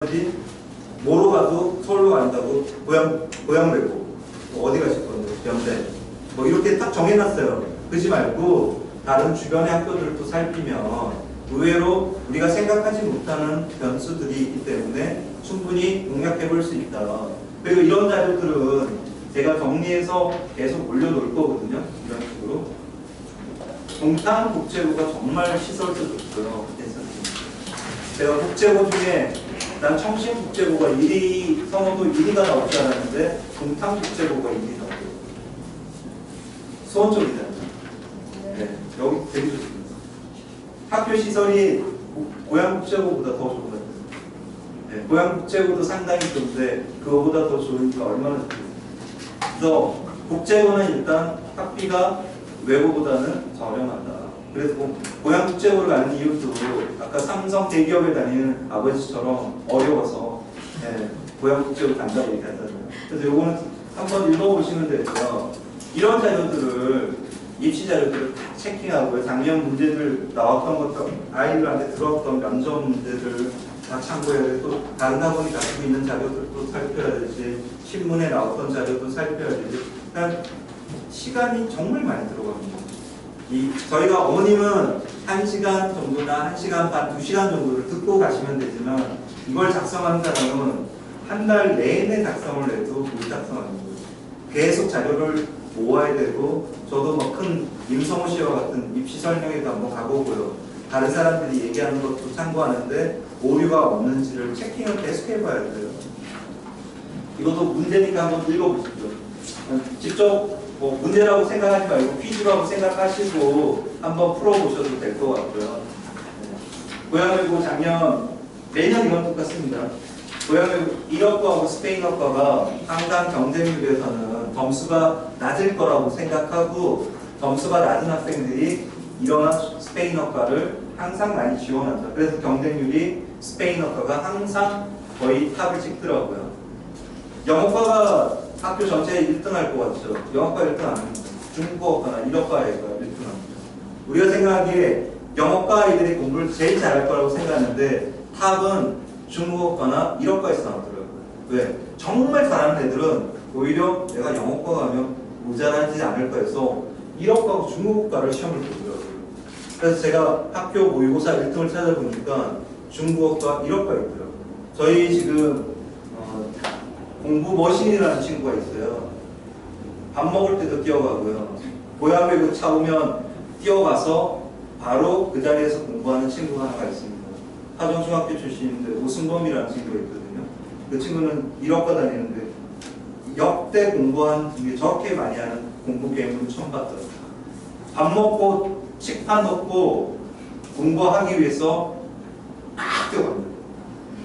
사람들이 뭐로 가도 서울로 간다고 고향 외고 어디 가실 건데 연대 뭐 이렇게 딱 정해놨어요. 그러지 말고 다른 주변의 학교들도 살피면 의외로 우리가 생각하지 못하는 변수들이 있기 때문에 충분히 공략해 볼 수 있다. 그리고 이런 자료들은 제가 정리해서 계속 올려놓을 거거든요. 이런 식으로. 동탄 국제고가 정말 시설도 좋고요. 제가 국제고 중에 난 청신 국제고가 1위, 성원도 1위가 나올 줄 알았는데 동탄 국제고가 1위 나오고 수원 쪽이잖아요. 네, 여기 되게 좋습니다. 학교 시설이 고양 국제고보다 더 좋은 것 같아요. 네, 고양 국제고도 상당히 좋은데 그거보다 더 좋으니까 얼마나 좋겠어요. 그래서 국제고는 일단 학비가 외고보다는 저렴하다. 그래서 고양 국제고를 가는 이유도 아까 삼성 대기업에 다니는 아버지처럼 어려워서 고양 국제고 간다고 얘기하잖아요. 그래서 요거는 한번 읽어보시면 되고요. 이런 자료들을 입시 자료들을 다 체킹하고요. 작년 문제들 나왔던 것도 아이들한테 들어왔던 면접 문제들 다 참고해야 되고 또 다른 학원이 가지고 있는 자료들도 살펴야 되지 신문에 나왔던 자료도 살펴야 되지 그러니까 시간이 정말 많이 들어갑니다. 저희가 어머님은 1시간 정도나 1시간 반, 2시간 정도를 듣고 가시면 되지만 이걸 작성하는 사람은 한 달 내내 작성을 해도 못 작성하는 거예요. 계속 자료를 모아야 되고 저도 뭐 큰 임성호 씨와 같은 입시 설명회도 한번 가보고요. 다른 사람들이 얘기하는 것도 참고하는데 오류가 없는지를 체킹을 계속 해봐야 돼요. 이것도 문제니까 한번 읽어보시죠. 직접 뭐 문제라고 생각하지 말고 퀴즈라고 생각하시고 한번 풀어보셔도 될 것 같고요. 고양외고 작년 매년 이건 똑같습니다. 고양외고 일어과하고 스페인어과가 항상 경쟁률에서는 점수가 낮을 거라고 생각하고 점수가 낮은 학생들이 이러한 스페인어과를 항상 많이 지원한다. 그래서 경쟁률이 스페인어과가 항상 거의 탑을 찍더라고요. 영어과가 학교 전체에 1등 할 것 같죠. 영어과 1등 안 합니다. 중국어과나 일어과가 1등 합니다. 우리가 생각하기에 영어과 아이들이 공부를 제일 잘할 거라고 생각하는데 탑은 중국어과나 일어과에서 나오더라고요. 왜? 정말 잘하는 애들은 오히려 내가 영어과 가면 모자라지 않을까 해서 일어과하고 중국어과를 시험을 보더라고요. 그래서 제가 학교 모의고사 1등을 찾아보니까 중국어과 일어과에 있더라고요. 저희 지금 공부 머신이라는 친구가 있어요. 밥 먹을 때도 뛰어가고요. 고향외고 차 오면 뛰어가서 바로 그 자리에서 공부하는 친구가 하나가 있습니다. 하정중학교 출신인데 오승범이라는 친구가 있거든요. 그 친구는 1학과 다니는데 역대 공부한 중에 저렇게 많이 하는 공부 게임은 처음 봤더라고요. 밥 먹고 식판 놓고 공부하기 위해서 막 뛰어갑니다.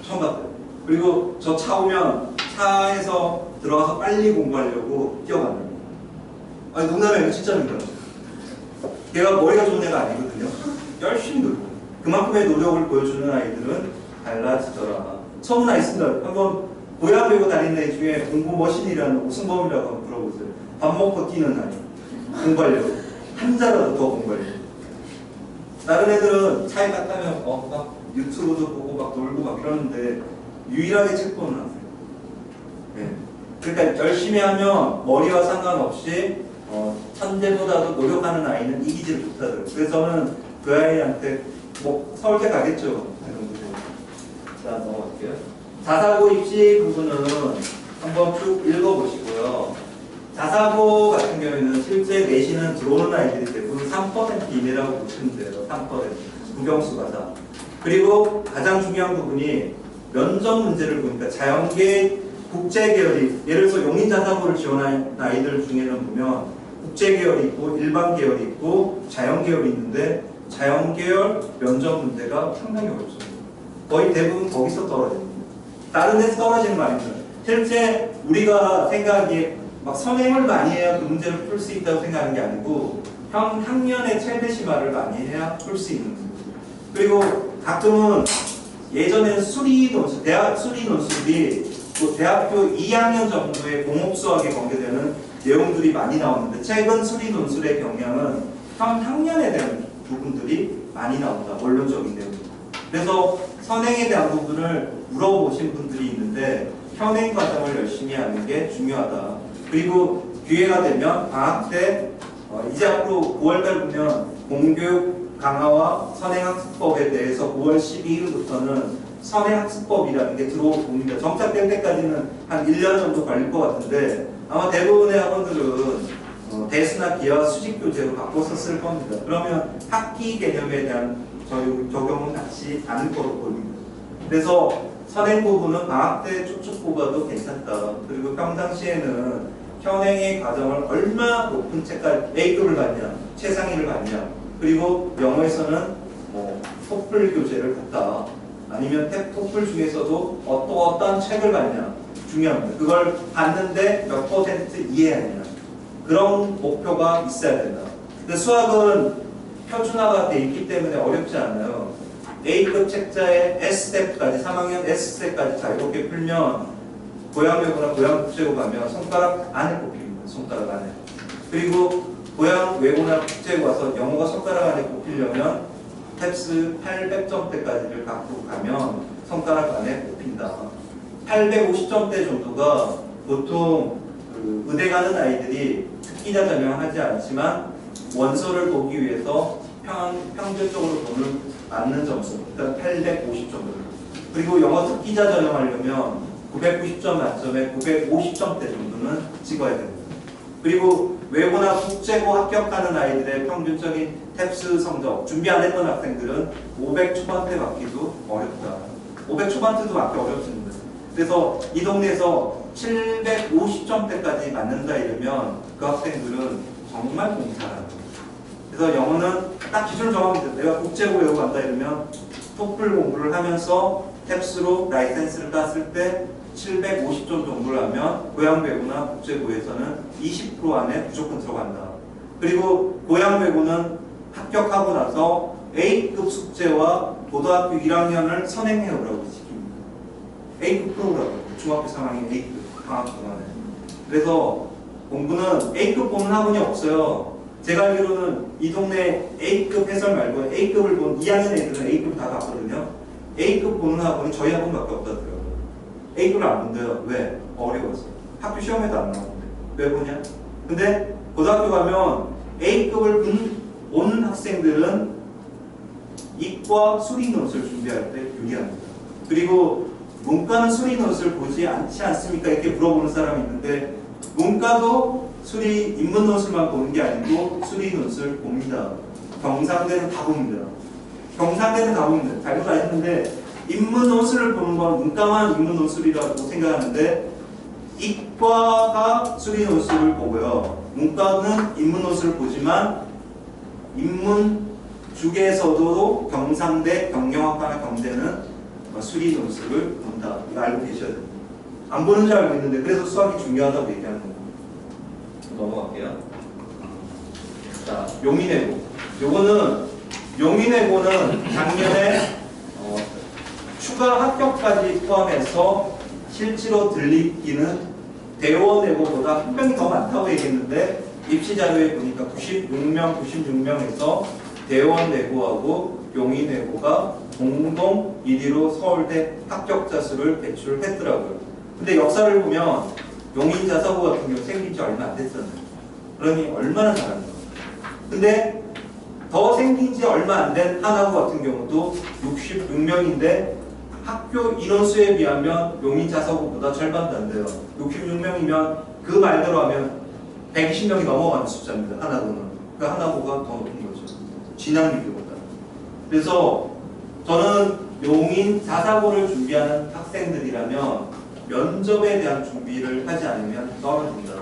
처음 봤어요. 그리고 저 차 오면 차에서 들어가서 빨리 공부하려고 뛰어갑니다. 아니 농담이 아니고 진짜입니다. 걔가 머리가 좋은 애가 아니거든요. 열심히 놀고 그만큼의 노력을 보여주는 아이들은 달라지더라. 소문나 있습니다. 한번 고향외고 다니는 애 중에 공부 머신이라는 오승범이라고 한번 물어보세요. 밥 먹고 뛰는 아이 공부하려고 한 자라도 더 공부하려고. 다른 애들은 차에 딱 타면 막 유튜브도 보고 막 놀고 막 이러는데 유일하게 책 보는 학생. 네. 그러니까 열심히 하면 머리와 상관없이 천재보다도 노력하는 아이는 이기지를 못하더라고요. 그래서 저는 그 아이한테 뭐 서울대 가겠죠. 자 넘어갈게요. 자사고 입시 부분은 한번 쭉 읽어보시고요. 자사고 같은 경우에는 실제 내신은 들어오는 아이들이 대부분 3% 이내라고 보시면 돼요. 3%. 국영수가 4. 그리고 가장 중요한 부분이 면접 문제를 보니까 자연계, 국제계열이 예를 들어서 용인자사고를 지원한 아이들 중에는 보면 국제계열이 있고 일반 계열이 있고 자연계열이 있는데 자연계열 면접 문제가 상당히 어렵습니다. 거의 대부분 거기서 떨어집니다. 다른 데서 떨어지는 거 아닙니다. 실제 우리가 생각하기에 막 선행을 많이 해야 그 문제를 풀 수 있다고 생각하는 게 아니고 학년의 최대 심화를 많이 해야 풀 수 있는 거예요. 그리고 가끔은 예전에는 수리 논술, 대학 수리 논술이 또 대학교 2학년 정도의 공업 수학에 관계되는 내용들이 많이 나오는데 최근 수리 논술의 경향은 현 학년에 대한 부분들이 많이 나온다. 원론적인 내용. 그래서 선행에 대한 부분을 물어보신 분들이 있는데 현행 과정을 열심히 하는 게 중요하다. 그리고 기회가 되면 방학 때 이제 앞으로 9월달 보면 공교육 강화와 선행학습법에 대해서 9월 12일부터는 선행학습법이라는 게 들어옵니다. 정착될 때까지는 한 1년 정도 걸릴 것 같은데 아마 대부분의 학원들은 대수나 기하 수직 교재로 바꿔서 쓸 겁니다. 그러면 학기 개념에 대한 적용은 같이 않을 거로 보입니다. 그래서 선행 부분은 방학 때 쭉쭉 뽑아도 괜찮다. 그리고 평상시에는 현행의 과정을 얼마 높은 책까지 A급을 받냐, 최상위를 받냐, 그리고 영어에서는 토플 교재를 받다. 아니면 토플 중에서도 어떤 책을 받냐 중요합니다. 그걸 받는데 몇 % 이해하냐. 그런 목표가 있어야 된다. 근데 수학은 표준화가 돼 있기 때문에 어렵지 않아요. A급 책자의 S스텝까지 3학년 S스텝까지 자유롭게 풀면 고양외고나 고양국제고 가면 손가락 안에 꼽힙니다. 손가락 안에. 그리고 고양외고나 국제고 와서 영어가 손가락 안에 꼽히려면 탭스 800점대까지를 갖고 가면 손가락 안에 꼽힌다. 850점대 정도가 보통 의대 가는 아이들이 특기자 전형하지 않지만 원서를 보기 위해서 평균적으로 돈을 맞는 점수, 일단 850 정도. 그리고 영어 특기자 전형하려면 990점 만점에 950점대 정도는 찍어야 됩니다. 그리고 외고나 국제고 합격하는 아이들의 평균적인 탭스 성적, 준비 안 했던 학생들은 500 초반대 맞기도 어렵다. 500 초반대도 맞기 어렵습니다. 그래서 이 동네에서 750점대까지 맞는다 이러면 그 학생들은 정말 공부 잘하는 거예요. 그래서 영어는 딱 기준을 정합니다. 내가 국제고 외고 간다 이러면 토플 공부를 하면서 탭스로 라이센스를 땄을 때 750점 정도를 하면 고양외고나 국제고에서는 20% 안에 무조건 들어간다. 그리고 고양외고는 합격하고 나서 A급 숙제와 고등학교 1학년을 선행해오라고 시킵니다. A급 프로그램, 중학교 3학년 A급 방학 동안에. 그래서 공부는 A급 보는 학원이 없어요. 제가 알기로는 이 동네 A급 해설 말고 A급을 본 2학년 애들은 A급 다 갔거든요. A급 보는 학원이 저희 학원밖에 없다더라고요. A급을 안 본대요. 왜? 어려워서. 학교 시험에도 안 나오는데. 왜 보냐? 근데 고등학교 가면 A급을 본 학생들은 이과 수리 노트를 준비할 때 유리합니다. 그리고 문과는 수리 노트를 보지 않지 않습니까? 이렇게 물어보는 사람이 있는데 문과도 수리 인문 노트만 보는 게 아니고 수리 노트를 봅니다. 경상대는 다 봅니다. 경상대는 다 봅니다. 잘못 아시는데 인문 논술을 보는 건 문과만 인문 논술이라고 생각하는데 이과가 수리 논술을 보고요. 문과는 인문 논술을 보지만 인문 중에서도 경상대, 경영학과나 경대는 수리 논술을 본다. 이거 알고 계셔야 됩니다. 안 보는 줄 알고 있는데 그래서 수학이 중요하다고 얘기하는 겁니다. 넘어갈게요. 자, 용인외고. 요거는 용인외고는 작년에 추가 합격까지 포함해서 실제로 들리기는 대원외고보다 한 명이 더 많다고 얘기했는데 입시 자료에 보니까 96명에서 대원외고하고 용인외고가 공동 1위로 서울대 합격자 수를 배출했더라고요. 근데 역사를 보면 용인 자사고 같은 경우 생긴 지 얼마 안 됐잖아요. 그러니 얼마나 잘하는 거예요. 근데 더 생긴 지 얼마 안 된 하나고 같은 경우도 66명인데 학교 인원수에 비하면 용인 자사고보다 절반도 안 돼요. 66명이면 그 말대로 하면 120명이 넘어가는 숫자입니다. 하나고는. 그 하나고가 더 높은 거죠. 진학률보다. 그래서 저는 용인 자사고를 준비하는 학생들이라면 면접에 대한 준비를 하지 않으면 떨어진다.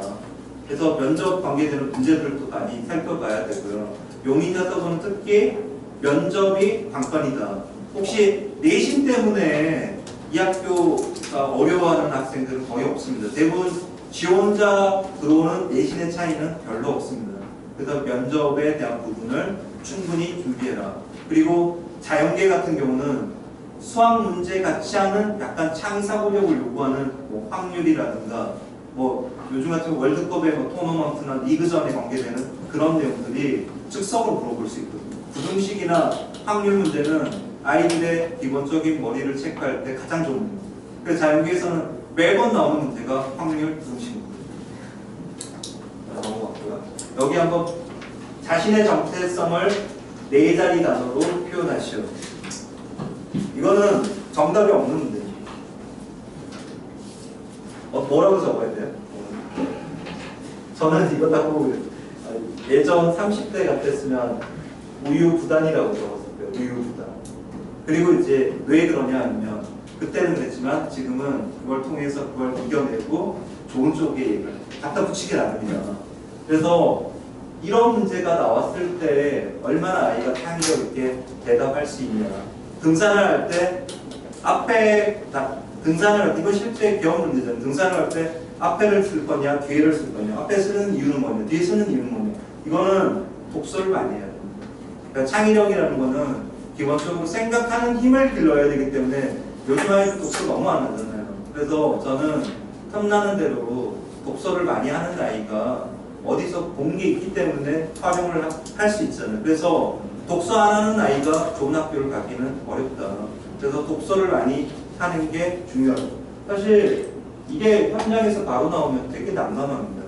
그래서 면접 관계되는 문제들도 많이 살펴봐야 되고요. 용인 자사고는 특히 면접이 관건이다. 혹시 내신 때문에 이 학교가 어려워하는 학생들은 거의 없습니다. 대부분 지원자 들어오는 내신의 차이는 별로 없습니다. 그래서 면접에 대한 부분을 충분히 준비해라. 그리고 자연계 같은 경우는 수학 문제 같지 않은 약간 창의사고력을 요구하는 확률이라든가 요즘 같은 월드컵의 토너먼트나 리그전에 관계되는 그런 내용들이 즉석으로 물어볼 수 있거든요. 부등식이나 확률 문제는 아이들의 기본적인 머리를 체크할 때 가장 좋은 문제. 그래서 자연계에서는 매번 나오는 문제가 확률 등식. 넘어갔고요. 여기 한번 자신의 정체성을 네 자리 단어로 표현하시오. 이거는 정답이 없는 문제죠. 뭐라고 적어야 돼요? 저는 이거 딱 보고 예전 30대 같았으면 우유부단이라고 적었을 거예요. 우유부단. 그리고 이제 왜 그러냐 하면 그때는 그랬지만 지금은 그걸 통해서 그걸 이겨내고 좋은 쪽에 얘기를 갖다 붙이기 나름이다. 그래서 이런 문제가 나왔을 때 얼마나 아이가 창의력 있게 대답할 수 있냐. 등산을 할 때 앞에 등산을 할 때 이건 실제 경험 문제잖아요. 등산을 할 때 앞에를 쓸 거냐 뒤에를 쓸 거냐. 앞에 쓰는 이유는 뭐냐 뒤에 쓰는 이유는 뭐냐. 이거는 독서를 많이 해야 됩니다. 그러니까 창의력이라는 거는 기본적으로 생각하는 힘을 길러야 되기 때문에 요즘 아이들 독서 너무 안 하잖아요. 그래서 저는 틈나는 대로 독서를 많이 하는 아이가 어디서 본 게 있기 때문에 활용을 할 수 있잖아요. 그래서 독서 안 하는 아이가 좋은 학교를 가기는 어렵다. 그래서 독서를 많이 하는 게 중요하죠. 사실 이게 현장에서 바로 나오면 되게 난감합니다.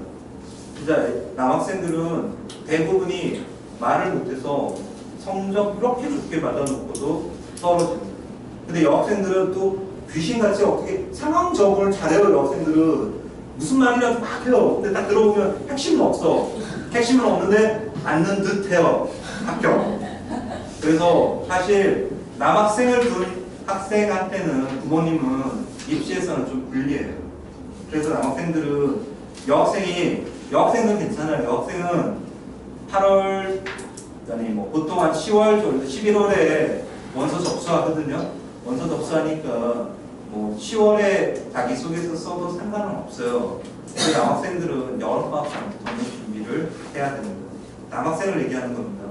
진짜 남학생들은 대부분이 말을 못해서 성적 이렇게 좋게 받아놓고도 떨어집니다. 근데 여학생들은 또 귀신같이 어떻게 상황 적응을 잘해요. 여학생들은 무슨 말이라도 막 해요. 근데 딱 들어보면 핵심은 없어. 핵심은 없는데 앉는 듯 해요. 합격. 그래서 사실 남학생을 둔 학생한테는 부모님은 입시에서는 좀 불리해요. 그래서 남학생들은 여학생은 괜찮아요. 여학생은 8월 아니 뭐 보통 한 10월 정도 11월에 원서 접수하거든요. 원서 접수하니까 뭐 10월에 자기소개서 써도 상관은 없어요. 근데 남학생들은 여름방학 전부터 준비를 해야 됩니다. 남학생을 얘기하는 겁니다.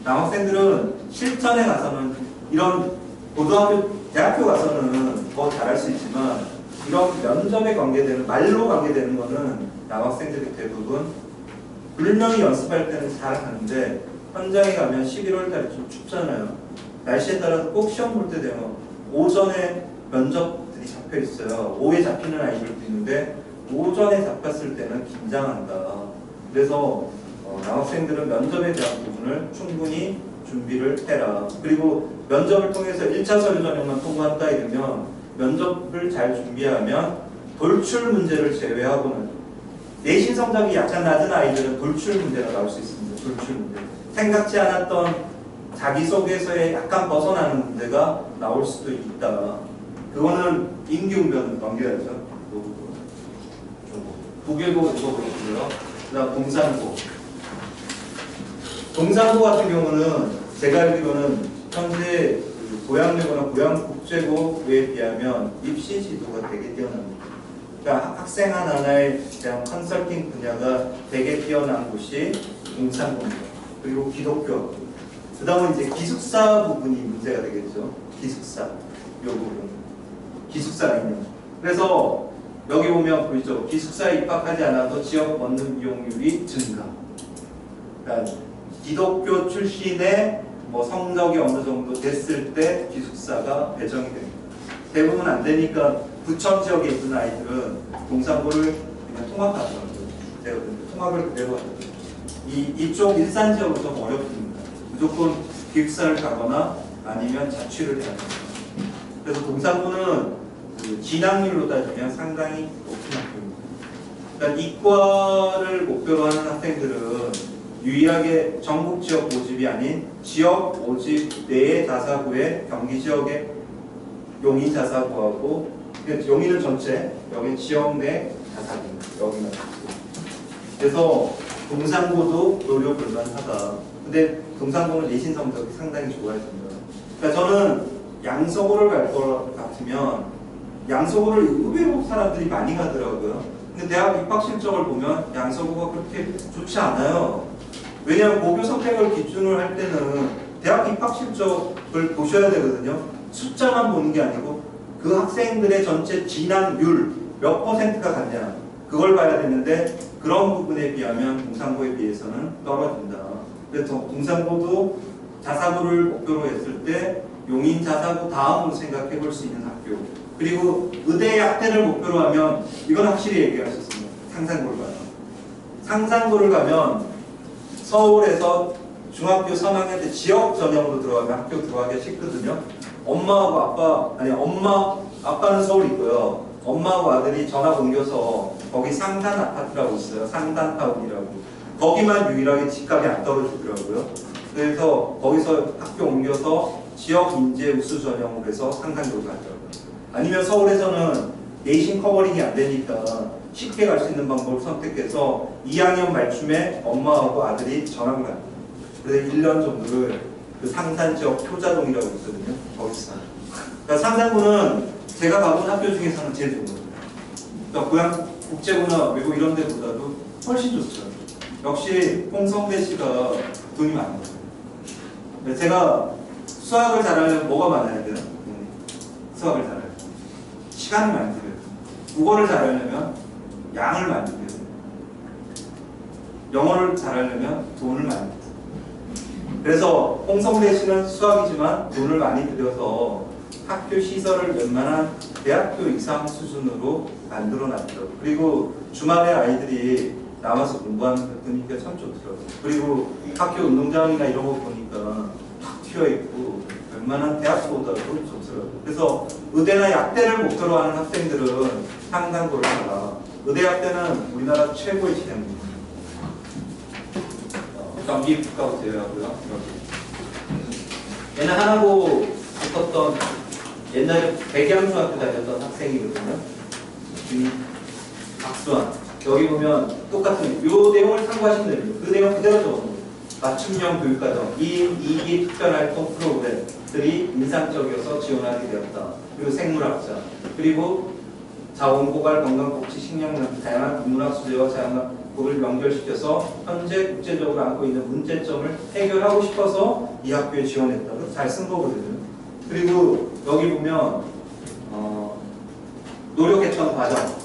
남학생들은 실전에 가서는 이런 고등학교, 대학교 가서는 더 잘할 수 있지만 이런 면접에 관계되는 말로 관계되는 거는 남학생들이 대부분 분명히 연습할 때는 잘하는데 현장에 가면 11월 달에 좀 춥잖아요. 날씨에 따라서 꼭 시험 볼 때 되면 오전에 면접들이 잡혀 있어요. 오후에 잡히는 아이들도 있는데 오전에 잡혔을 때는 긴장한다. 그래서 남학생들은 면접에 대한 부분을 충분히 준비를 해라. 그리고 면접을 통해서 1차 서류 전형만 통과한다 이러면 면접을 잘 준비하면 돌출 문제를 제외하고는 내신 성적이 약간 낮은 아이들은 돌출 문제가 나올 수 있습니다. 돌출 문제. 생각지 않았던 자기소개서에 약간 벗어나는 문제가 나올 수도 있다. 그거는 임기응변을 넘겨야죠. 독일고 읽어보시고요. 그 다음 동산고. 동산고 같은 경우는 제가 알기로는 현재 고양대고나 고양국제고에 비하면 입시 지도가 되게 뛰어납니다. 그러니까 학생 하나하나에 대한 컨설팅 분야가 되게 뛰어난 곳이 동산고입니다. 그리고 기독교. 그 다음은 이제 기숙사 부분이 문제가 되겠죠. 기숙사. 요 부분. 기숙사 있는. 그래서 여기 보면 보이죠. 기숙사에 입학하지 않아도 지역 원룸 이용률이 증가. 그러니까 기독교 출신의 뭐 성적이 어느 정도 됐을 때 기숙사가 배정이 됩니다. 대부분 안 되니까 부천 지역에 있는 아이들은 동산고를 그냥 통합하더라고요. 통합을 그대로 하더라고요. 이쪽 일산 지역은 좀 어렵습니다. 무조건 기숙사를 가거나 아니면 자취를 해야 됩니다. 그래서 동산고는 그 진학률로 따지면 상당히 높은 학교입니다. 그러니까 이과를 목표로 하는 학생들은 유일하게 전국 지역 모집이 아닌 지역 모집 내의 자사고에 경기 지역의 용인 자사고하고 용인은 전체, 여기 지역 내 자사고입니다. 여기만. 그래서 동산고도 노려볼 만하다. 근데 동산고는 내신 성적이 상당히 좋아야 됩니다. 그러니까 저는 양서고를 갈 것 같으면 양서고를 의외로 사람들이 많이 가더라고요. 근데 대학 입학 실적을 보면 양서고가 그렇게 좋지 않아요. 왜냐하면 고교 선택을 기준으로 할 때는 대학 입학 실적을 보셔야 되거든요. 숫자만 보는 게 아니고 그 학생들의 전체 진학률 몇 퍼센트가 갔냐 그걸 봐야 되는데 그런 부분에 비하면 동산고에 비해서는 떨어진다. 그래서 동산고도 자사고를 목표로 했을 때 용인 자사고 다음으로 생각해 볼 수 있는 학교. 그리고 의대 약대를 목표로 하면 이건 확실히 얘기하셨습니다. 상산고를 가요. 상산고를 가면 서울에서 중학교 3학년 때 지역 전형으로 들어가면 학교 들어가기가 쉽거든요. 아빠는 서울 있고요. 엄마하고 아들이 전학 옮겨서 거기 상단 아파트라고 있어요. 상단타운이라고. 거기만 유일하게 집값이 안 떨어지더라고요. 그래서 거기서 학교 옮겨서 지역 인재 우수 전형으로 해서 상산고를 가더라고요. 아니면 서울에서는 내신 커버링이 안 되니까 쉽게 갈 수 있는 방법을 선택해서 2학년 말쯤에 엄마하고 아들이 전학을 갑니다. 그래서 1년 정도를 그 상산 지역 효자동이라고 있거든요. 거기서 살아요. 그러니까 상산고는 제가 가본 학교 중에서는 제일 좋은 거예요. 그러니까 고향 국제고나 외고 이런 데보다도 훨씬 좋죠. 역시 홍성대 씨가 돈이 많은 거예요. 제가 수학을 잘하려면 뭐가 많아야 돼요? 수학을 잘해요. 시간을 많이 들여요. 국어를 잘하려면 양을 많이 들여요. 영어를 잘하려면 돈을 많이 들여요. 그래서 홍성대 씨는 수학이지만 돈을 많이 들여서 학교 시설을 웬만한 대학교 이상 수준으로 만들어 놨더라고요. 그리고 주말에 아이들이 나와서 공부하는 거 보니까 참 좋더라고요. 그리고 학교 운동장이나 이런 거 보니까 탁 튀어있고 웬만한 대학보다도 좋더라고요. 그래서 의대나 약대를 목표로 하는 학생들은 상산고를 가라. 의대 약대는 우리나라 최고의 진행입니다. 경기 국가고 제외하고요. 얘는 하나고 붙었던 옛날에 백양중학교 다녔던 학생이거든요. 박수환. 여기 보면 똑같은 요 내용을 참고하시면 됩니다. 그 내용 그대로 적어놓은 거예요. 맞춤형 교육과정, 2인 2기 특별활동 프로그램들이 인상적이어서 지원하게 되었다. 그리고 생물학자, 그리고 자원고갈, 건강복지, 식량난, 다양한 인문학 수제와 자연학을 연결시켜서 현재 국제적으로 안고 있는 문제점을 해결하고 싶어서 이 학교에 지원했다. 잘 쓴 거거든요. 그리고 여기 보면 노력했던 과정,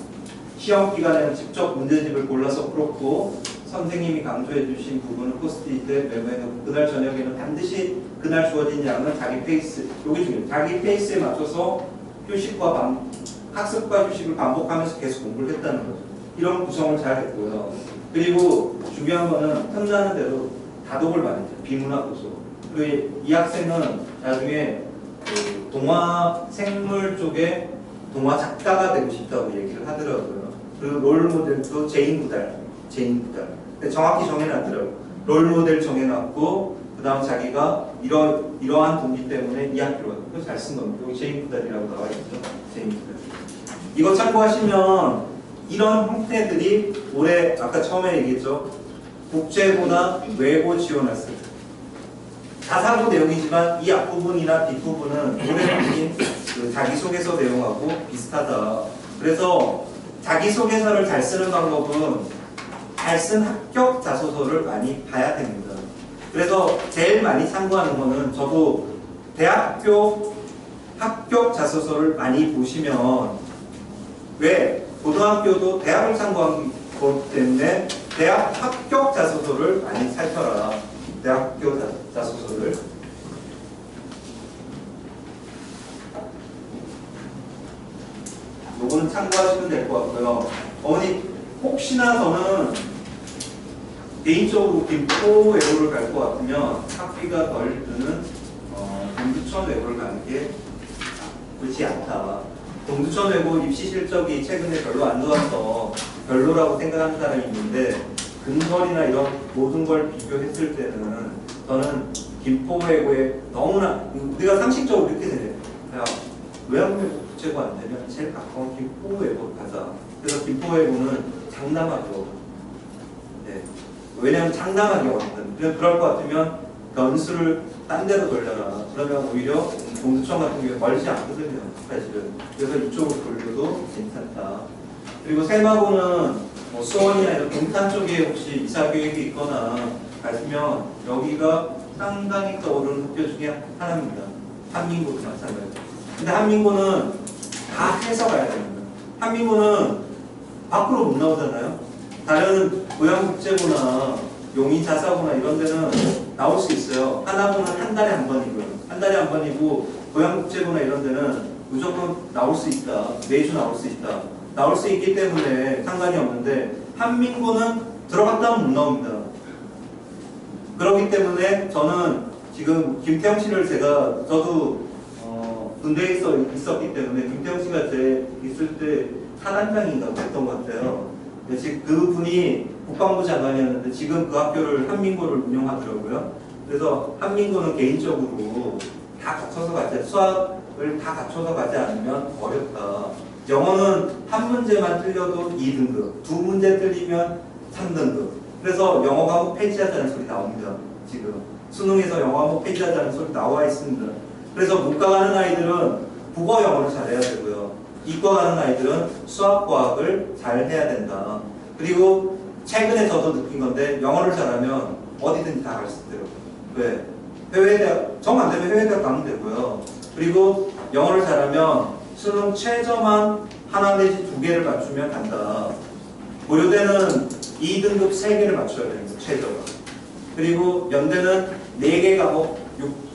시험 기간에는 직접 문제집을 골라서 풀었고 선생님이 강조해 주신 부분은 포스트잇에 메모해놓고 그날 저녁에는 반드시 그날 주어진 양은 자기 페이스, 여기 중요해요. 자기 페이스에 맞춰서 휴식과 학습과 휴식을 반복하면서 계속 공부를 했다는 거죠. 이런 구성을 잘 했고요. 그리고 중요한 거는 틈나는 대로 다독을 많이 해요. 비문학 도서. 그리고 이 학생은 나중에 그 동화 생물 쪽에 동화 작가가 되고 싶다고 얘기를 하더라고요. 그리고 롤 모델도 제인 구달. 정확히 정해놨더라고요. 롤 모델 정해놨고 그 다음 자기가 이러한 동기 때문에 이 학교로 갔고 잘 쓴 겁니다. 여기 제인 구달이라고 나와 있죠. 제인 구달. 이거 참고하시면 이런 형태들이 올해 아까 처음에 얘기했죠. 국제고나 외고 지원했을 때 자사고 내용이지만 이 앞부분이나 뒷부분은 올해 바뀐 그 자기소개서 내용하고 비슷하다. 그래서 자기소개서를 잘 쓰는 방법은 잘 쓴 합격 자소서를 많이 봐야 됩니다. 그래서 제일 많이 참고하는 거는 저도 대학교 합격 자소서를 많이 보시면 왜 고등학교도 대학을 참고하기 때문에 대학 합격 자소서를 많이 살펴라. 대학교 자소서를. 요거는 참고하시면 될 것 같고요. 어머니 혹시나 저는 개인적으로 김포 외고를 갈 것 같으면 학비가 덜 드는 동두천 외고를 가는 게 그렇지 않다. 동두천 외고 입시 실적이 최근에 별로 안 좋아서 별로라고 생각하는 사람이 있는데 근거리나 이런 모든 걸 비교했을 때는 저는 김포 외고에 너무나 우리가 상식적으로 이렇게 되네요. 외학외고 국제고 안 되면 제일 가까운 김포 외고를 가자. 그래서 김포 외고는 장담하죠. 네. 왜냐하면 장담하기 어렵거든요. 그럴 것 같으면 변수를 딴 데로 돌려라. 그러면 오히려 동두천 같은 경우에 멀지 않거든요. 사실은. 그래서 이쪽으로 돌려도 괜찮다. 그리고 세마고는 뭐 수원이나 이런 동탄 쪽에 혹시 이사 계획이 있거나 가시면 여기가 상당히 떠오르는 학교 중에 하나입니다. 한민고도 마찬가지죠. 근데 한민고는 다 해서 가야 됩니다. 한민고는 밖으로 못 나오잖아요. 다른 고양국제고나 용인 자사고나 이런 데는 나올 수 있어요. 하나고는 한 달에 한 번이고요. 한 달에 한 번이고 고양국제부나 이런 데는 무조건 나올 수 있다. 매주 나올 수 있다. 나올 수 있기 때문에 상관이 없는데 한민고는 들어갔다면 못 나옵니다. 그렇기 때문에 저는 지금 김태형 씨를 저도 군대에 있었기 때문에 김태형 씨가 제 있을 때 사단장인가 그랬던 것 같아요. 지금 그분이 국방부 장관이었는데 지금 그 학교를 한민고를 운영하더라고요. 그래서 한민고는 개인적으로 다 갖춰서 가지, 수학을 다 갖춰서 가지 않으면 어렵다. 영어는 한 문제만 틀려도 2등급, 두 문제 틀리면 3등급. 그래서 영어 과목 폐지하자는 소리 나옵니다. 지금 수능에서 영어 과목 폐지하자는 소리 나와 있습니다. 그래서 문과 가는 아이들은 국어 영어를 잘해야 되고요. 이과 가는 아이들은 수학 과학을 잘 해야 된다. 그리고 최근에 저도 느낀 건데 영어를 잘하면 어디든지 다 갈 수 있더라고요. 왜? 해외대학, 정 안 되면 해외대학 가면 되고요. 그리고 영어를 잘하면 수능 최저만 하나 내지 두 개를 맞추면 간다. 고려대는 2등급 3개를 맞춰야 됩니다. 최저가. 그리고 연대는 4개 과목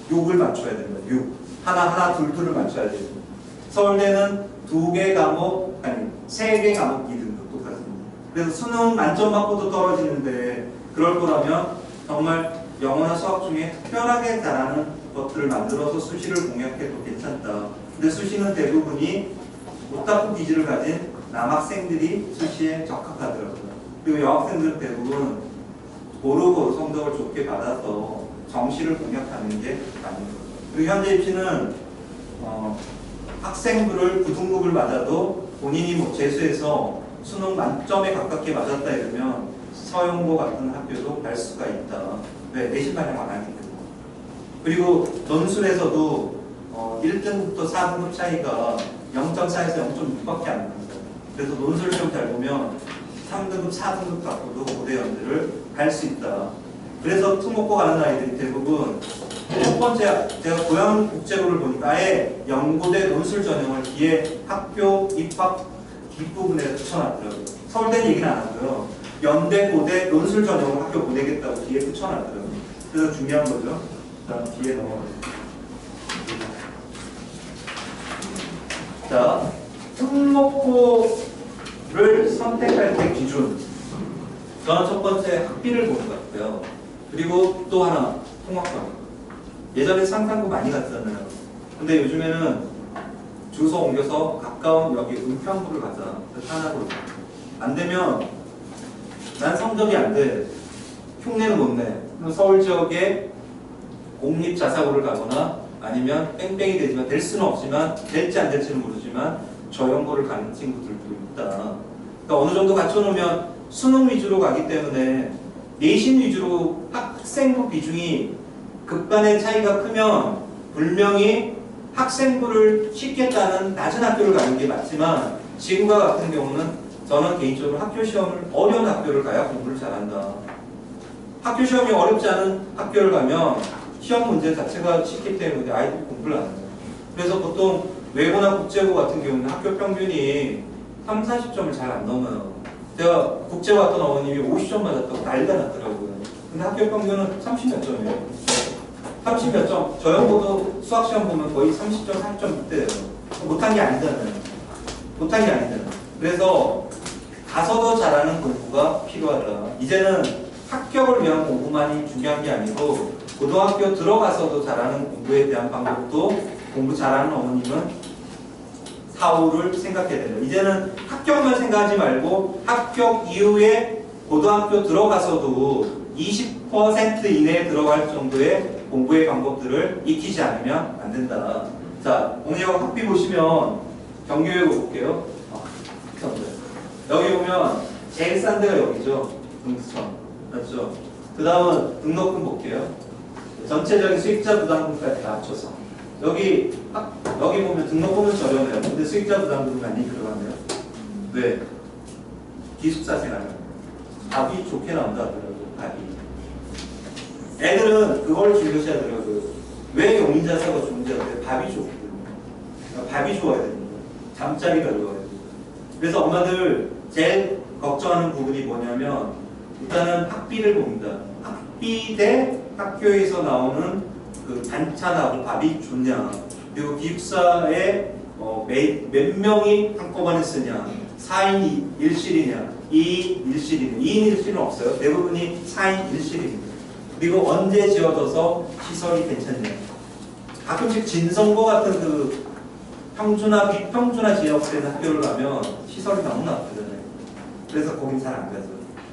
6을 맞춰야 됩니다. 6. 하나, 둘을 맞춰야 됩니다. 서울대는 2개 과목, 아니 3개 과목 2등급 똑같습니다. 그래서 수능 만점 받고도 떨어지는데 그럴 거라면 정말 영어나 수학 중에 특별하게 잘하는 것들을 만들어서 수시를 공략해도 괜찮다. 근데 수시는 대부분이 오타쿠 기질을 가진 남학생들이 수시에 적합하더라고요. 그리고 여학생들은 대부분 고루고루 성적을 좋게 받아서 정시를 공략하는 게 맞는 거죠. 그리고 현재 입시는 학생부를 9등급을 맞아도 본인이 뭐 재수해서 수능 만점에 가깝게 맞았다 이러면 서영고 같은 학교도 갈 수가 있다. 왜? 내신 반영 안 하기 때문에. 그리고 논술에서도 1등급부터 4등급 차이가 0.4에서 0.6밖에 안 납니다. 그래서 논술 좀 잘 보면 3등급, 4등급 갖고도 고대 연대를 갈 수 있다. 그래서 특목고 가는 아이들이 대부분 첫 번째 제가 고양국제부를 보니까 아예 연고대 논술 전형을 뒤에 학교 입학 뒷부분에 붙여놨더라고요. 서울대는 얘기는 안 하고요. 연대, 고대, 논술 전형을 학교 보내겠다고 뒤에 붙여놨더라고요. 그래서 중요한 거죠. 자, 뒤에 넘어가겠습니다. 자, 특목고를 선택할 때 기준. 저는 첫 번째 학비를 보는 것 같고요. 그리고 또 하나, 통합과. 예전에 상상고 많이 갔잖아요. 근데 요즘에는 주소 옮겨서 가까운 여기 은평구를 가자. 하나로. 안 되면 난 성적이 안 돼. 흉내는 못 내. 그럼 서울 지역에 공립 자사고를 가거나 아니면 뺑뺑이 되지만 될 수는 없지만 될지 안 될지는 모르지만 저연고를 가는 친구들도 있다. 그러니까 어느 정도 갖춰놓으면 수능 위주로 가기 때문에 내신 위주로 학생부 비중이 극간의 차이가 크면 분명히 학생부를 쉽겠다는 낮은 학교를 가는 게 맞지만 지금과 같은 경우는 저는 개인적으로 학교 시험을 어려운 학교를 가야 공부를 잘한다. 학교 시험이 어렵지 않은 학교를 가면 시험 문제 자체가 쉽기 때문에 아이들이 공부를 안 해요. 그래서 보통 외고나 국제고 같은 경우는 학교 평균이 3, 40점을 잘 안 넘어요. 제가 국제고 갔던 어머님이 50점 맞았다고 난리가 났더라고요. 근데 학교 평균은 30몇 점이에요. 30몇 점. 저형보도 수학시험 보면 거의 30점, 40점 밑에예요. 못한 게 아니잖아요. 못한 게 아니잖아요. 그래서 가서도 잘하는 공부가 필요하다. 이제는 합격을 위한 공부만이 중요한 게 아니고 고등학교 들어가서도 잘하는 공부에 대한 방법도 공부 잘하는 어머님은 사후를 생각해야 돼요. 이제는 합격만 생각하지 말고 합격 이후에 고등학교 들어가서도 20% 이내에 들어갈 정도의 공부의 방법들을 익히지 않으면 안 된다. 자, 공유학 학비 보시면 경교육 볼게요. 여기 보면 제일 싼 데가 여기죠. 등수천. 맞죠? 그 다음은 등록금 볼게요. 전체적인 수익자 부담금까지 다 합쳐서. 여기 보면 등록금은 저렴해요. 근데 수익자 부담금이 많이 들어가네요. 왜? 기숙사 생활. 답이 좋게 나온다 하더라고요. 답이. 애들은 그걸 중요시 하더라고요. 왜 용인자사가 좋은지 알아요? 밥이 좋거든요. 그러니까 밥이 좋아야 됩니다. 잠자리가 좋아야 됩니다. 그래서 엄마들 제일 걱정하는 부분이 뭐냐면 일단은 학비를 봅니다. 학비 대 학교에서 나오는 그 반찬하고 밥이 좋냐, 그리고 기숙사에 몇 명이 한꺼번에 쓰냐, 4인 1실이냐, 2인 1실이냐, 2인 1실은 없어요. 대부분이 4인 1실입니다. 그리고 언제 지어져서 시설이 괜찮냐. 가끔씩 진성고 같은 그 평준화, 비평준화 지역된 학교를 가면 시설이 너무 나쁘잖아요. 그래서 거긴 잘 안 가죠.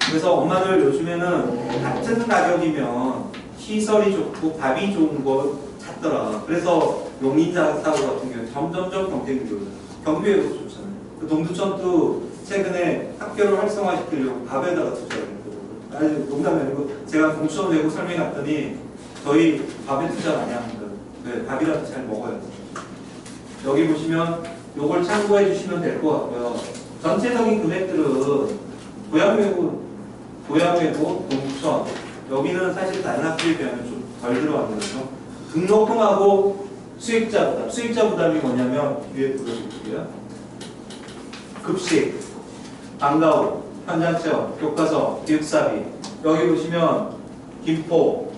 그래서 엄마들 요즘에는 같은 가격이면 시설이 좋고 밥이 좋은 거 찾더라. 그래서 용인자사고 같은 경우는 점점점 경쟁률이 올라요. 경비에도 좋잖아요. 그 동두천도 최근에 학교를 활성화시키려고 밥에다가 투자를 했거든요. 아니, 농담이 아니고 제가 동두천 외고 설명해 놨더니 저희 밥에 투자 많이 합니다. 네, 밥이라도 잘 먹어요. 여기 보시면 요걸 참고해 주시면 될 것 같고요. 전체적인 금액들은 고양외고, 동두천 여기는 사실 다른 학교에 비하면 좀 덜 들어가는 거죠. 등록금하고 수익자 부담이 뭐냐면 뒤에 보여드릴게요. 급식, 방과후, 현장체험, 교과서, 기숙사비. 여기 보시면 김포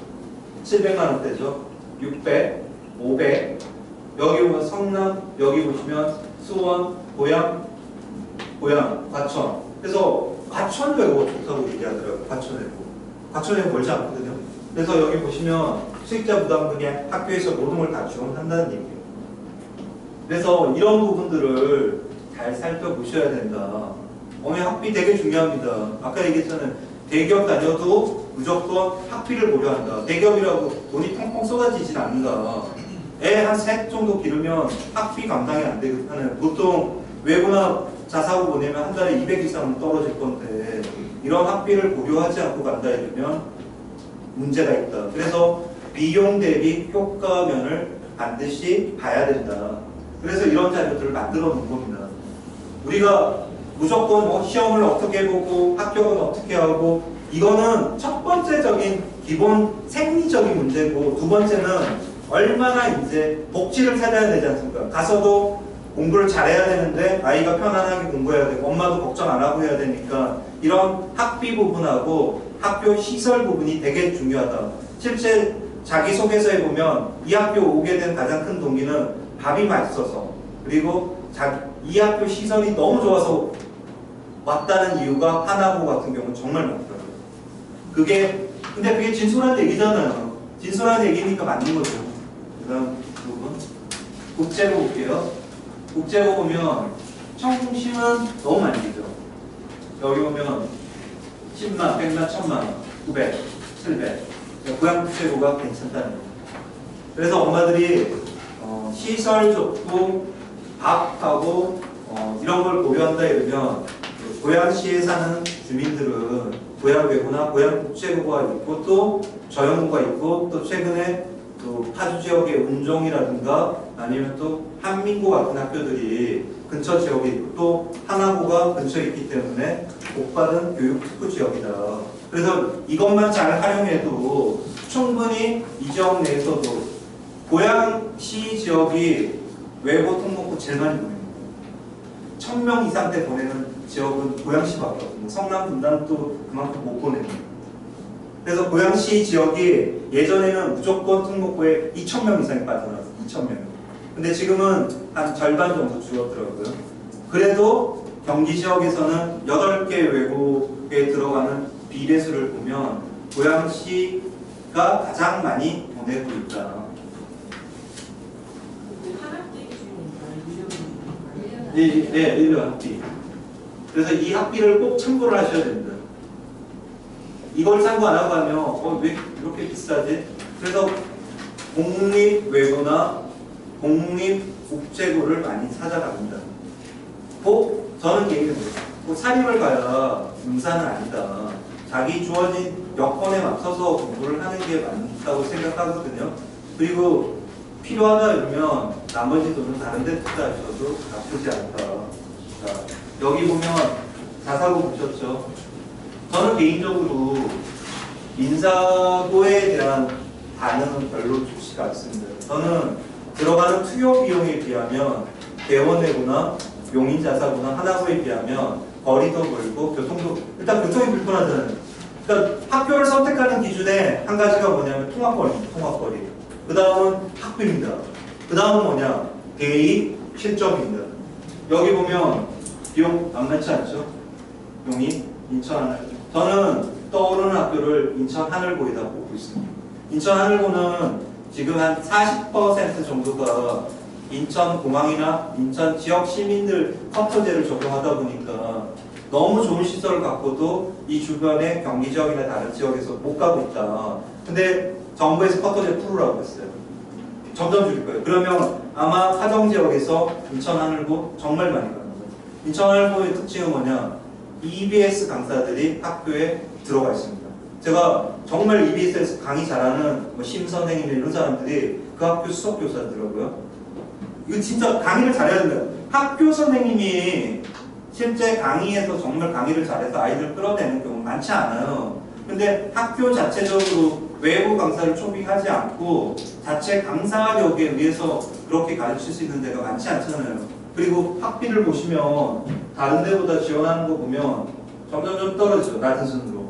700만 원대죠. 600, 500. 여기 보면 성남, 여기 보시면 수원, 고양, 과천. 그래서 과천 외고 좋다고 얘기하더라고요. 과천 외고 멀지 않거든요. 그래서 여기 보시면 수익자 부담 등의 학교에서 모든 걸 다 지원한다는 얘기예요. 그래서 이런 부분들을 잘 살펴보셔야 된다. 학비 되게 중요합니다. 아까 얘기했잖아요. 대기업 다녀도 무조건 학비를 고려한다. 대기업이라고 돈이 펑펑 쏟아지진 않는다. 애 한 셋 정도 기르면 학비 감당이 안 되거든요. 보통 외고나 자사고 보내면 한 달에 200 이상은 떨어질 건데 이런 학비를 고려하지 않고 간다 이러면 문제가 있다. 그래서 비용 대비 효과면을 반드시 봐야 된다. 그래서 이런 자료들을 만들어 놓은 겁니다. 우리가 무조건 시험을 어떻게 보고 합격은 어떻게 하고 이거는 첫 번째적인 기본 생리적인 문제고 두 번째는 얼마나 이제 복지를 찾아야 되지 않습니까? 가서도 공부를 잘해야 되는데 아이가 편안하게 공부해야 되고 엄마도 걱정 안 하고 해야 되니까 이런 학비 부분하고 학교 시설 부분이 되게 중요하다. 실제 자기소개서에 보면 이 학교 오게 된 가장 큰 동기는 밥이 맛있어서 그리고 이 학교 시설이 너무 좋아서 왔다는 이유가 하나고 같은 경우는 정말 많더라고요. 근데 그게 진솔한 얘기잖아요. 진솔한 얘기니까 맞는 거죠. 그 다음 부분 국제고 볼게요. 국제고 보면 청심은 너무 많이 되죠. 여기 보면 10만, 100만, 1000만, 900, 700 고양 국제고가 괜찮다는 거예요. 그래서 엄마들이 시설 좋고 밥하고 이런 걸 고려한다 이러면 고양시에 사는 주민들은 고양외고나 고양국제고가 있고 또 저영고가 있고 또 최근에 또 파주 지역의 운종이라든가 아니면 또 한민고 같은 학교들이 근처 지역에 있고 또 하나고가 근처에 있기 때문에 복받은 교육 특구 지역이다. 그래서 이것만 잘 활용해도 충분히 이 지역 내에서도 고양시 지역이 외고 통목고 제일 많이 보냅니다. 1000명 이상 때 보내는 지역은 고양시밖에 없고 성남, 분당도 그만큼 못 보냅니다. 그래서 고양시 지역이 예전에는 무조건 특목고에 2000명 이상이 빠져나왔어요. 2000명. 근데 지금은 한 절반 정도 줄었더라고요. 그래도 경기 지역에서는 8개 외국에 들어가는 비례수를 보면 고양시가 가장 많이 보내고 있다. 네, 1년 학비. 그래서 이 학비를 꼭 참고를 하셔야 됩니다. 이걸 참고 안 하고 하면 왜 이렇게 비싸지? 그래서 공립외고나 공립국제고를 많이 찾아갑니다. 저는 얘기해요. 사립을 가야 응사는 아니다. 자기 주어진 여건에 맞춰서 공부를 하는 게 맞다고 생각하거든요. 그리고 필요하다 이러면 나머지 돈은 다른 데 투자하셔도 나쁘지 않다. 자, 여기 보면 자사고 보셨죠? 저는 개인적으로 인사고에 대한 반응은 별로 좋지가 않습니다. 저는 들어가는 투여 비용에 비하면 대원외고나 용인자사고나 하나고에 비하면 거리도 멀고 교통도 일단 교통이 불편하잖아요. 그러니까 학교를 선택하는 기준에 한 가지가 뭐냐면 통학거리. 그 다음은 학비입니다. 그 다음은 뭐냐? 대의 실적입니다. 여기 보면 비용 만만치 않죠? 비용이 인천 하늘. 저는 떠오르는 학교를 인천 하늘고에다 보고 있습니다. 인천 하늘고는 지금 한 40% 정도가 인천공항이나 인천 지역 시민들 커터제를 적용하다 보니까 너무 좋은 시설을 갖고도 이 주변의 경기 지역이나 다른 지역에서 못 가고 있다. 근데 정부에서 커터제 풀으라고 했어요. 점점 줄일 거예요. 그러면 아마 하정 지역에서 인천 하늘고 정말 많이 가는 거예요. 인천 하늘고의 특징은 뭐냐? EBS 강사들이 학교에 들어가 있습니다. 제가 정말 EBS에서 강의 잘하는 심 선생님 이런 사람들이 그 학교 수석 교사더라고요. 이거 진짜 강의를 잘해야 된다. 학교 선생님이 실제 강의에서 정말 강의를 잘해서 아이들 끌어내는 경우 많지 않아요. 근데 학교 자체적으로 외부 강사를 초빙하지 않고 자체 강사력에 의해서 그렇게 가르칠 수 있는 데가 많지 않잖아요. 그리고 학비를 보시면 다른 데보다 지원하는 거 보면 점점 떨어져요. 낮은 순으로.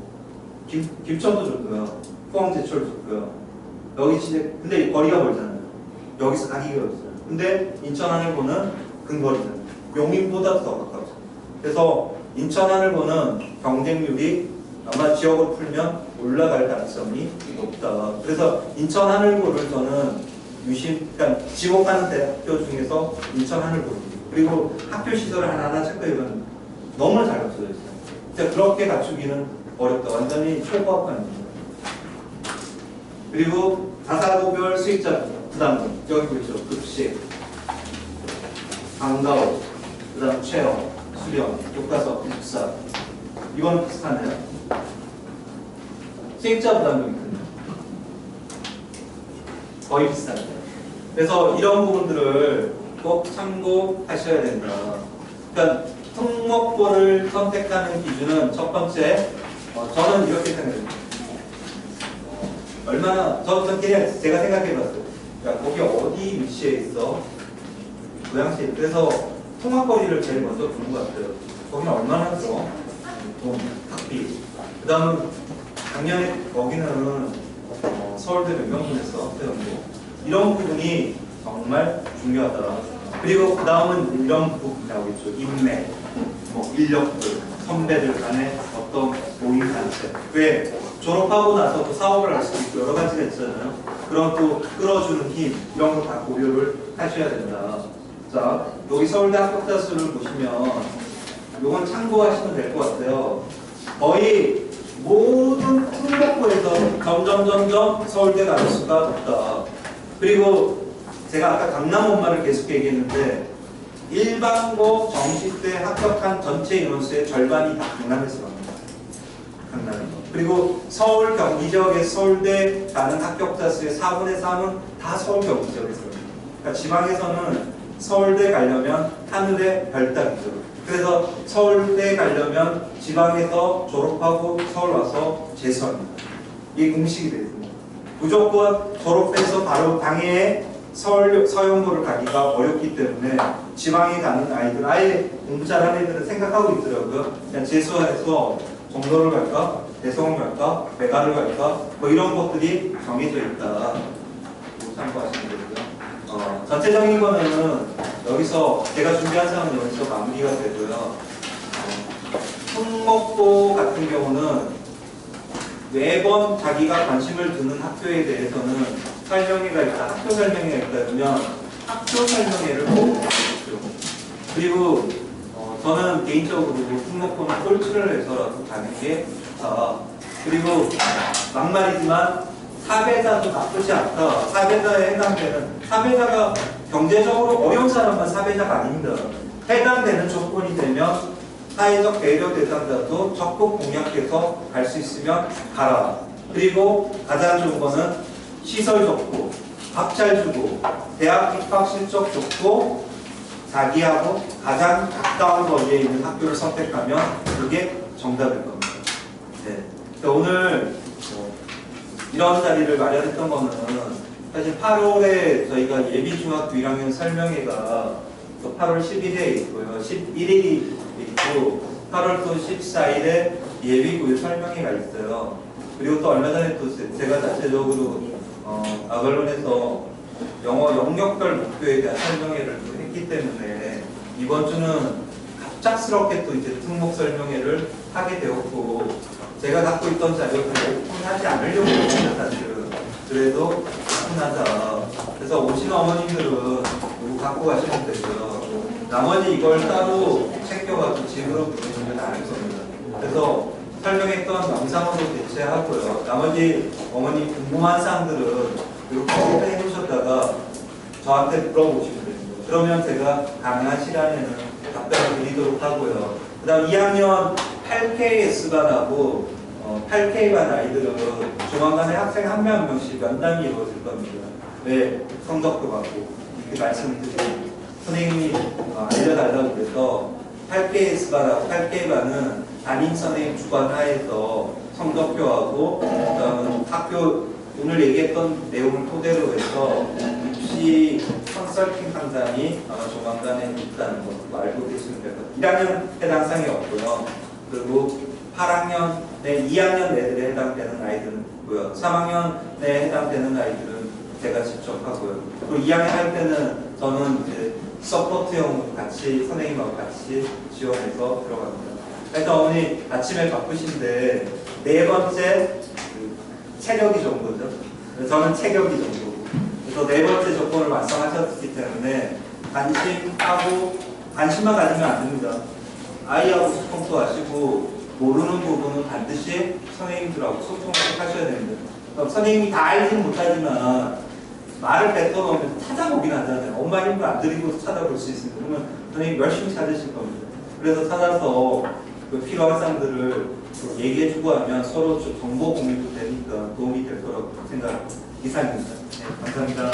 김천도 좋고요. 포항제철도 좋고요. 여기 진짜 근데 거리가 멀잖아요. 여기서 가기가 어렵어요. 근데 인천 하늘고는 근거리잖아요. 용인보다 더 가깝죠. 그래서 인천 하늘고는 경쟁률이 아마 지역을 풀면 올라갈 가능성이 높다. 그래서 인천 하늘고를 저는 그러니까 지목하는 대학교 중에서 인천 하늘고입니다. 그리고 학교 시설을 하나하나 체크해보면 너무 잘 갖춰져 있어요. 진짜 그렇게 갖추기는 어렵다. 완전히 초보학과입니다. 그리고 자사고별 수익자 부담금 여기 보이죠? 급식, 방과후, 그 다음 체험, 수련, 교과서, 기숙사 이건 비슷하네요. 수익자 부담금이 큽니다. 거의 비슷합니다. 그래서 이런 부분들을 꼭 참고하셔야 된다. 그러니까 특목고를 선택하는 기준은 첫 번째, 저는 이렇게 생각합니다. 얼마나 저는 그냥 제가 생각해봤어요. 그러니까 거기 어디 위치에 있어? 고양시. 그래서 통학거리를 제일 먼저 보는 것 같아요. 거기는 얼마나 들어? 돈, 학비. 그 다음은 작년에 거기는 서울대 몇 명 보냈어? 태연고. 이런 부분이 정말 중요하다. 그리고 그 다음은 이런 부분이 나오겠죠. 인맥, 인력들, 선배들 간의 어떤 모임 단체. 왜? 졸업하고 나서 또 사업을 할 수도 있고 여러 가지가 있잖아요. 그런 또 끌어주는 힘, 이런 거 다 고려를 하셔야 된다. 자, 여기 서울대 합격자 수를 보시면 이건 참고하시면 될 것 같아요. 거의 모든 특목고에서 점점 서울대 가는 수가 높다. 그리고 제가 아까 강남 엄마를 계속 얘기했는데 일반고 정시때 합격한 전체 인원수의 절반이 다 강남에서 갑니다. 강남에서. 그리고 서울 경기 지역에 서울대 가는 합격자 수의 4분의 3은 다 서울 경기 지역에서 갑니다. 그러니까 지방에서는 서울대 가려면 하늘의 별 따기죠. 그래서 서울대 가려면 지방에서 졸업하고 서울 와서 재수합니다. 이게 공식이 되어 있습니다. 무조건 졸업해서 바로 당해에 서영고를 가기가 어렵기 때문에 지방에 가는 아이들, 아예 공부 잘하는 애들은 생각하고 있더라고요. 그냥 재수해서 정도를 갈까? 대성을 갈까? 메가를 갈까? 뭐 이런 것들이 정해져 있다. 참고하시면 되고요. 전체적인 거는 여기서 제가 준비한 사항은 여기서 마무리가 되고요. 특목고 같은 경우는 매번 자기가 관심을 두는 학교에 대해서는 설명회가 있다, 학교 설명회가 있다 그러면 학교 설명회를 꼭 하십시오. 그리고 저는 개인적으로 특목고는 꼴찌를 해서라도 가는 게 좋다. 그리고 막말이지만 사배자도 나쁘지 않다. 사배자에 해당되는, 사배자가 경제적으로 어려운 사람만 사배자가 아닙니다. 해당되는 조건이 되면 사회적 배려 대상자도 적극 공략해서 갈 수 있으면 가라. 그리고 가장 좋은 거는 시설 좋고, 밥 잘 주고, 대학 입학 실적 좋고, 자기하고 가장 가까운 거리에 있는 학교를 선택하면 그게 정답일 겁니다. 네. 오늘 이런 자리를 마련했던 거는 사실 8월에 저희가 예비중학교 1학년 설명회가 또 8월 10일에 있고요. 11일이 있고 8월 또 14일에 예비고일 설명회가 있어요. 그리고 또 얼마 전에 또 제가 자체적으로 언론에서 영어 영역별 목표에 대한 설명회를 또 했기 때문에 이번 주는 갑작스럽게 또 이제 특목 설명회를 하게 되었고, 제가 갖고 있던 자료들을 오픈하지 않으려고 했어요, 사실은. 그래도 오픈하자. 그래서 오신 어머님들은 이거 갖고 가시면 되고요. 나머지 이걸 따로 챙겨가지고 집으로 보내주면 안 할 겁니다. 그래서 설명했던 영상으로 대체하고요. 나머지 어머니 궁금한 사항들은 이렇게 해놓으셨다가 저한테 물어보시면 됩니다. 그러면 제가 가능한 시간에는 답변을 드리도록 하고요. 그 다음 2학년 8KS반하고 8K반 아이들은 조만간에 학생 한 명 한 명씩 면담이 이루어질 겁니다. 왜 성적도 받고 이렇게 말씀을 드리고 선생님이 알려달라고 그래서 8KS반하고 8K반은 담임 선생님 주관 하에서 성적표하고 그다음에 학교 오늘 얘기했던 내용을 토대로 해서 입시 컨설팅 상담이 아마 조만간에 있다는 거 알고 계시면 될 것 같아요. 1학년 해당 사항이 없고요. 그리고 8학년에 2학년 애들에 해당되는 아이들은 있고요. 3학년에 해당되는 아이들은 제가 직접 하고요. 그리고 2학년 할 때는 저는 이제 서포트형으로 같이 선생님하고 같이 지원해서 들어갑니다. 그래서 어머니 아침에 바쁘신데 네 번째 체력이 정도죠. 저는 체격이 정도고. 그래서 네 번째 조건을 완성하셨기 때문에 관심만 가지면 안 됩니다. 아이하고 소통도 하시고 모르는 부분은 반드시 선생님들하고 소통을 하셔야 됩니다. 선생님이 다 알지는 못하지만 말을 뱉어놓으면 찾아보긴 하잖아요. 엄마 힘을 안 들이고 찾아볼 수 있습니다. 그러면 선생님 열심히 찾으실 겁니다. 그래서 찾아서 그 필요한 사항들을 얘기해주고 하면 서로 정보 공유도 되니까 도움이 될 거라고 생각합니다. 이상입니다. 네, 감사합니다.